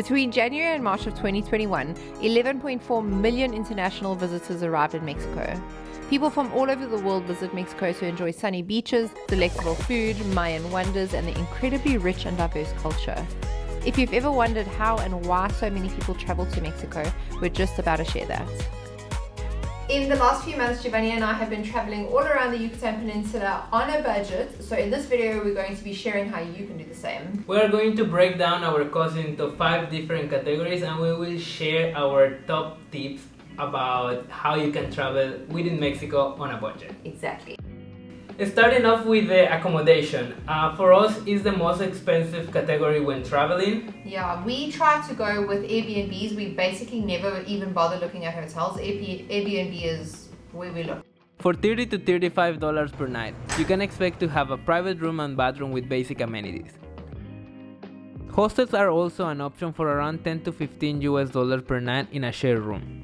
Between January and March of 2021, 11.4 million international visitors arrived in Mexico. People from all over the world visit Mexico to enjoy sunny beaches, delectable food, Mayan wonders, and the incredibly rich and diverse culture. If you've ever wondered how and why so many people travel to Mexico, we're just about to share that. In the last few months, Giovanni and I have been traveling all around the Yucatan Peninsula on a budget. So in this video, we're going to be sharing how you can do the same. We are going to break down our costs into 5 different categories, and we will share our top tips about how you can travel within Mexico on a budget. Exactly. Starting off with the accommodation. For us, it's the most expensive category when traveling. Yeah, we try to go with Airbnbs. We basically never even bother looking at hotels. Airbnb is where we look. For $30 to $35 per night, you can expect to have a private room and bathroom with basic amenities. Hostels are also an option for around $10 to $15 per night in a shared room.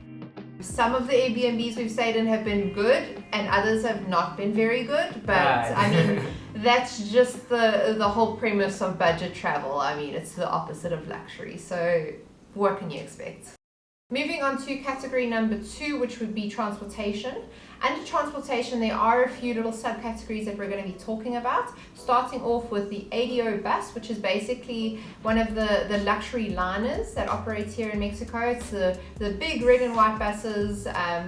Some of the Airbnbs we've stayed in have been good and others have not been very good, but I mean, that's just the whole premise of budget travel. I mean, it's the opposite of luxury, so what can you expect? Moving on to category number 2, which would be transportation. Under transportation, there are a few little subcategories that we're going to be talking about, starting off with the ADO bus, which is basically one of the luxury liners that operates here in Mexico. It's the big red and white buses.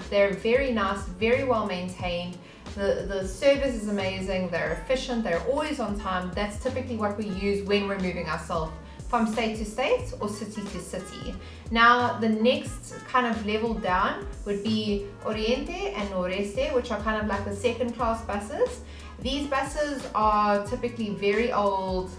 They're very nice, very well maintained. The service is amazing. They're efficient. They're always on time. That's typically what we use when we're moving ourselves from state to state or city to city. Now, the next kind of level down would be Oriente and Noreste, which are kind of like the second class buses. These buses are typically very old,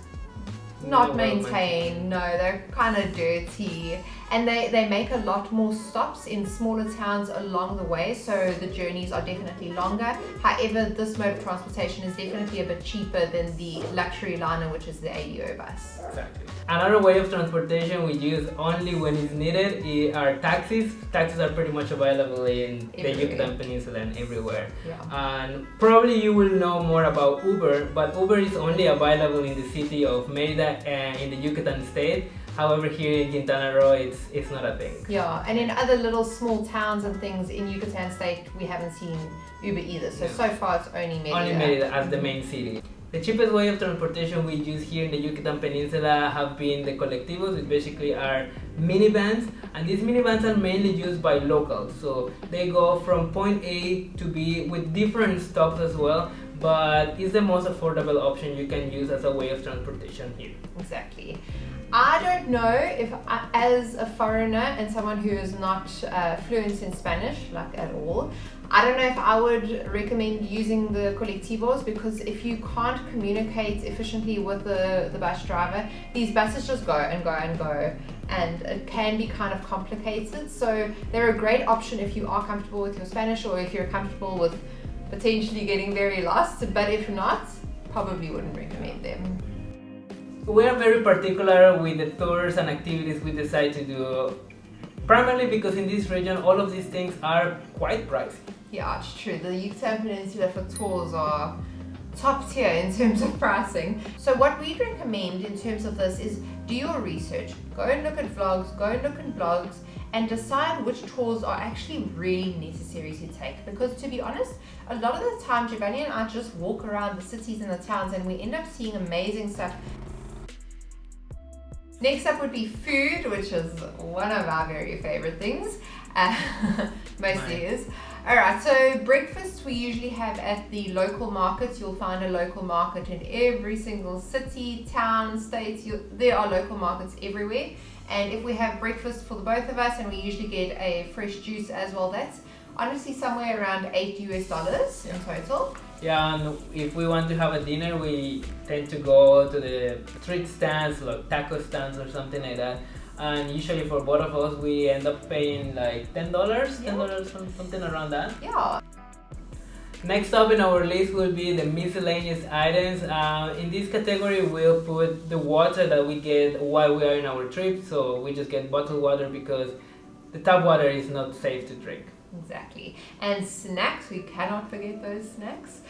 not maintained, no, they're kind of dirty, and they make a lot more stops in smaller towns along the way, so the journeys are definitely longer. However, this mode of transportation is definitely a bit cheaper than the luxury liner, which is the ADO bus. Exactly. Another way of transportation we use only when it's needed are taxis. Taxis are pretty much available in the Yucatan Peninsula and everywhere. Yeah. And probably you will know more about Uber, but Uber is only available in the city of Mérida and in the Yucatan state. However, here in Quintana Roo, it's not a thing. Yeah, and in other little small towns and things in Yucatan state, we haven't seen Uber either. So far it's only Mérida. Only Mérida as the main city. The cheapest way of transportation we use here in the Yucatan Peninsula have been the Colectivos, which basically are minivans, and these minivans are mainly used by locals. So they go from point A to B with different stops as well, but it's the most affordable option you can use as a way of transportation here. Exactly. I don't know if as a foreigner and someone who is not fluent in Spanish, like at all, I don't know if I would recommend using the Colectivos, because if you can't communicate efficiently with the bus driver, these buses just go and go and go, and it can be kind of complicated. So they're a great option if you are comfortable with your Spanish, or if you're comfortable with potentially getting very lost, but if not, probably wouldn't recommend them. We are very particular with the tours and activities we decide to do, primarily because in this region all of these things are quite pricey. Yeah, it's true. The Yucatan Peninsula for tours are top tier in terms of pricing. So what we'd recommend in terms of this is do your research, go and look at vlogs, go and look at blogs, and decide which tours are actually really necessary to take. Because to be honest, a lot of the time Giovanni and I just walk around the cities and the towns and we end up seeing amazing stuff. Next up would be food, which is one of our very favorite things. Mostly is. Alright, so breakfast we usually have at the local markets. You'll find a local market in every single city, town, state. There are local markets everywhere. And if we have breakfast for the both of us, and we usually get a fresh juice as well, that's honestly somewhere around $8 in total. Yeah, and if we want to have a dinner, we tend to go to the street stands, like taco stands or something like that. And usually for both of us, we end up paying like $10, something around that. Yeah. Next up in our list will be the miscellaneous items. In this category, we'll put the water that we get while we are in our trip. So we just get bottled water because the tap water is not safe to drink. Exactly. And snacks, we cannot forget those snacks.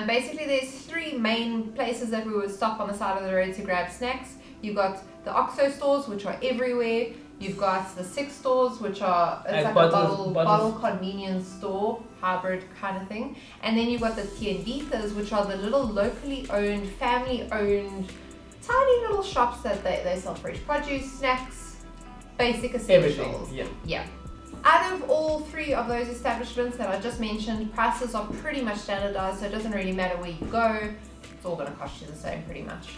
Basically, there's 3 main places that we would stop on the side of the road to grab snacks. You've got the OXXO stores, which are everywhere. You've got the Six stores, which are it's like bottles, a bottle convenience store, hybrid kind of thing. And then you've got the tienditas, which are the little locally owned, family owned, tiny little shops that they sell fresh produce, snacks, basic essentials. Everything, Yeah. Out of all three of those establishments that I just mentioned, prices are pretty much standardized, so it doesn't really matter where you go. It's all going to cost you the same pretty much.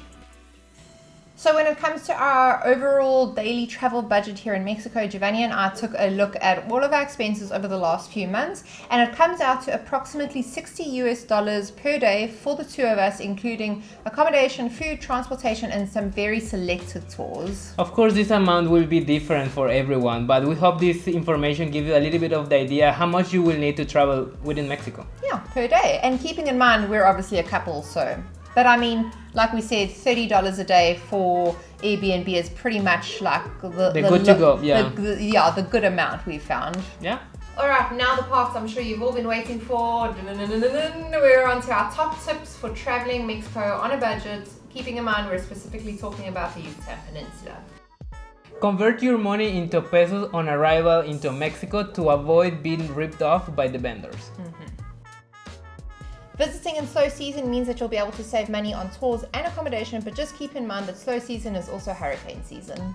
So when it comes to our overall daily travel budget here in Mexico, Giovanni and I took a look at all of our expenses over the last few months, and it comes out to approximately $60 per day for the two of us, including accommodation, food, transportation, and some very selected tours. Of course, this amount will be different for everyone, but we hope this information gives you a little bit of the idea how much you will need to travel within Mexico. Yeah, per day. And keeping in mind, we're obviously a couple, so... But I mean, like we said, $30 a day for Airbnb is pretty much like the good to go, yeah. The good amount we found. Yeah. All right, now the part I'm sure you've all been waiting for. We're on to our top tips for traveling Mexico on a budget. Keeping in mind, we're specifically talking about the Yucatan Peninsula. Convert your money into pesos on arrival into Mexico to avoid being ripped off by the vendors. Visiting in slow season means that you'll be able to save money on tours and accommodation, but just keep in mind that slow season is also hurricane season.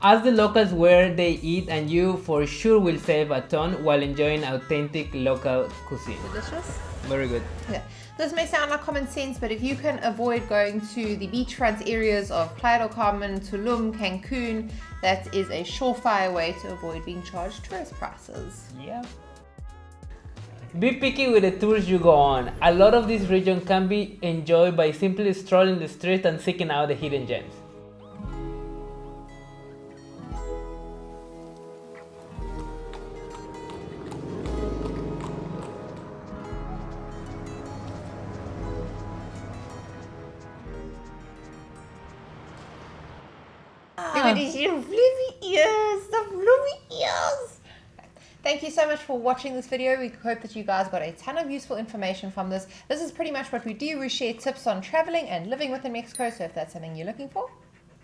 Ask the locals where they eat and you for sure will save a ton while enjoying authentic local cuisine. Delicious? Very good. Yeah. This may sound like common sense, but if you can avoid going to the beachfront areas of Playa del Carmen, Tulum, Cancun, that is a surefire way to avoid being charged tourist prices. Yeah. Be picky with the tours you go on. A lot of this region can be enjoyed by simply strolling the streets and seeking out the hidden gems. Thank you so much for watching this video. We hope that you guys got a ton of useful information from this. This is pretty much what we do. We share tips on traveling and living within Mexico. So if that's something you're looking for,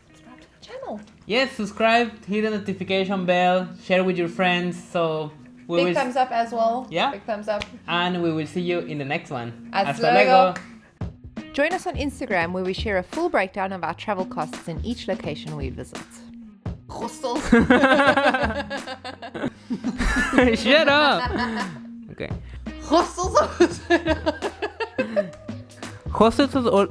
subscribe to the channel. Yes, subscribe, hit the notification bell, share with your friends. So big thumbs up as well. Yeah. Big thumbs up. And we will see you in the next one. Hasta luego. Join us on Instagram where we share a full breakdown of our travel costs in each location we visit. Hostels. Shut up. Okay. Hostels. Hostels or